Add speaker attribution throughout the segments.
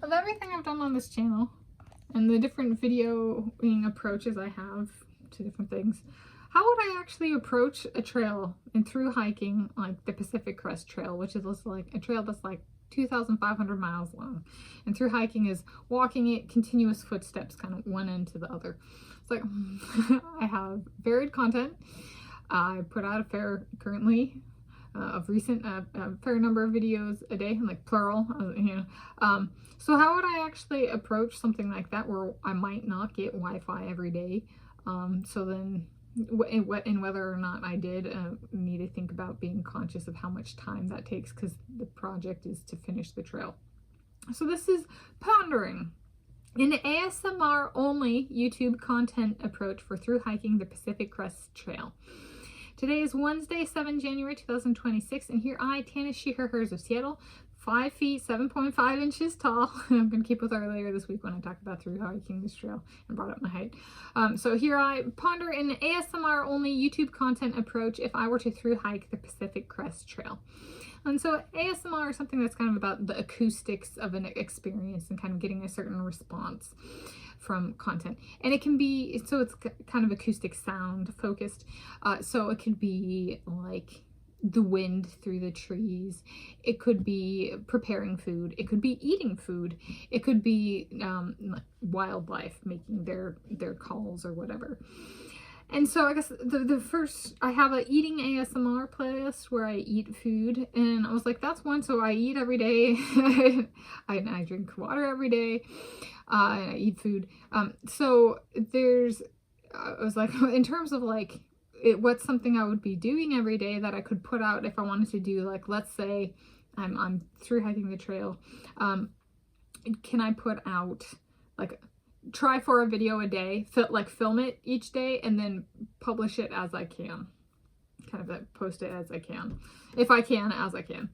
Speaker 1: of everything I've done on this channel and the different videoing approaches I have to different things, how would I actually approach a trail and through hiking like the Pacific Crest Trail, which is like a trail that's like 2,500 miles long, and through hiking is walking it continuous footsteps, kind of one end to the other. It's like I have varied content. I put out currently of recent a fair number of videos a day, like plural, so how would I actually approach something like that where I might not get Wi-Fi every day? So then and whether or not I did need to think about being conscious of how much time that takes, because the project is to finish the trail. So this is Pondering, an ASMR only YouTube content approach for through hiking the Pacific Crest Trail. Today is Wednesday, 7 January 2026, and here I, Tanis Coralee of Seattle, 5 feet 7.5 inches tall. I'm going to keep with her later this week when I talk about through hiking this trail and brought up my height. So here I ponder an ASMR only YouTube content approach if I were to through hike the Pacific Crest Trail. And so ASMR is something that's kind of about the acoustics of an experience and kind of getting a certain response from content. And it can be, so it's kind of acoustic sound focused. So it could be like the wind through the trees. It could be preparing food. It could be eating food. It could be wildlife making their calls or whatever. And so I guess the first, I have a eating ASMR playlist where I eat food, and I was like, that's one. So I eat every day. I drink water every day. And I eat food. So there's, I was like, in terms of like, what's something I would be doing every day that I could put out if I wanted to do, like, let's say I'm through hiking the trail. Can I put out, like, try for a video a day, film it each day, and then publish it as I can. Kind of post it as I can. If I can, as I can.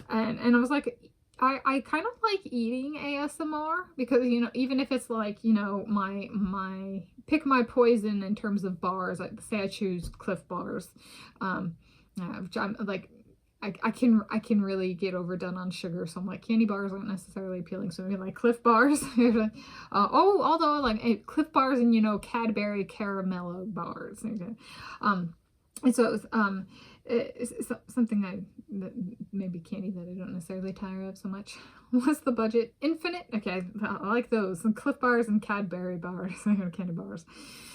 Speaker 1: And I was like, I kind of like eating ASMR because, you know, even if it's like, you know, my pick my poison in terms of bars, like say I choose Cliff bars, which I'm like, I can really get overdone on sugar, so I'm like, candy bars aren't necessarily appealing, so maybe like Cliff bars. Although like Cliff bars and, you know, Cadbury Caramello bars. And so it was it's something that maybe candy that I don't necessarily tire of so much. What's the budget? Infinite? Okay, I like those. And Cliff bars and Cadbury bars. Candy bars,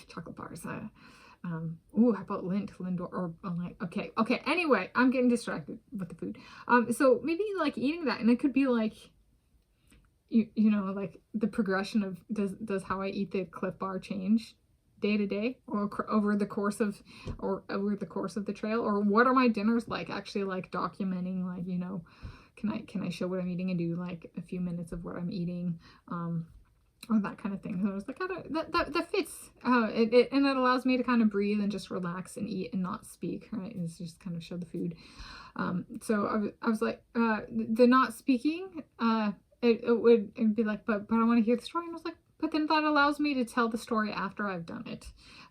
Speaker 1: chocolate bars. Ooh, how about Lindor, or like, okay. Anyway, I'm getting distracted with the food. So maybe like eating that, and it could be like, you know, like the progression of does how I eat the Cliff bar change day to day, or over the course of the trail, or what are my dinners like? Actually, like documenting, like, you know, can I show what I'm eating and do like a few minutes of what I'm eating, or that kind of thing. So I was like, that fits. And it allows me to kind of breathe and just relax and eat and not speak, right? It's just kind of show the food. So I was like, the not speaking, it'd be like, but I want to hear the story. And I was like, but then that allows me to tell the story after I've done it.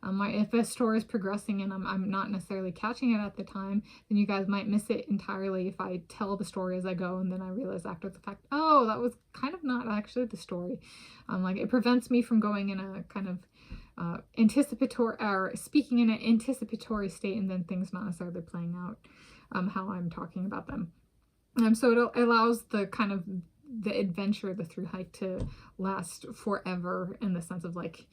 Speaker 1: If a story is progressing and I'm not necessarily catching it at the time, then you guys might miss it entirely if I tell the story as I go, and then I realize after the fact, oh, that was kind of not actually the story. Like, it prevents me from going in a kind of anticipatory, or speaking in an anticipatory state, and then things not necessarily playing out how I'm talking about them. So it allows the kind of the adventure, the through hike, to last forever, in the sense of like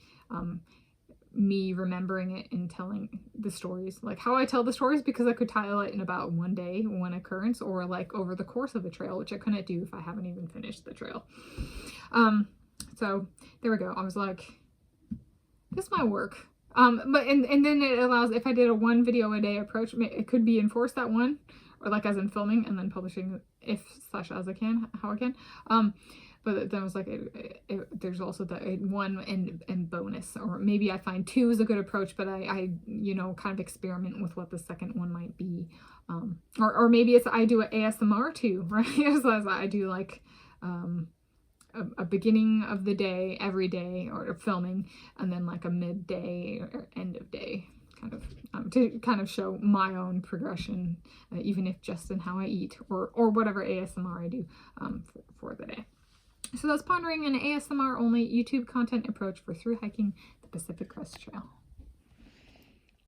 Speaker 1: me remembering it and telling the stories, like how I tell the stories, because I could tell it in about one day, one occurrence, or like over the course of a trail, which I couldn't do if I haven't even finished the trail. So there we go. I was like, this might work. But then it allows, if I did a 1 video a day approach, it could be enforced that one, or like as in filming and then publishing if/as I can, how I can. But then I was like, there's also the 1 and bonus, or maybe I find 2 is a good approach, but I you know, kind of experiment with what the second one might be. Or maybe it's, I do an ASMR too, right? So I do like, a beginning of the day every day, or filming, and then like a midday or end of day, kind of to kind of show my own progression, even if just in how I eat, or whatever ASMR I do for the day. So that's Pondering, an ASMR only YouTube content approach for through hiking the Pacific Crest Trail.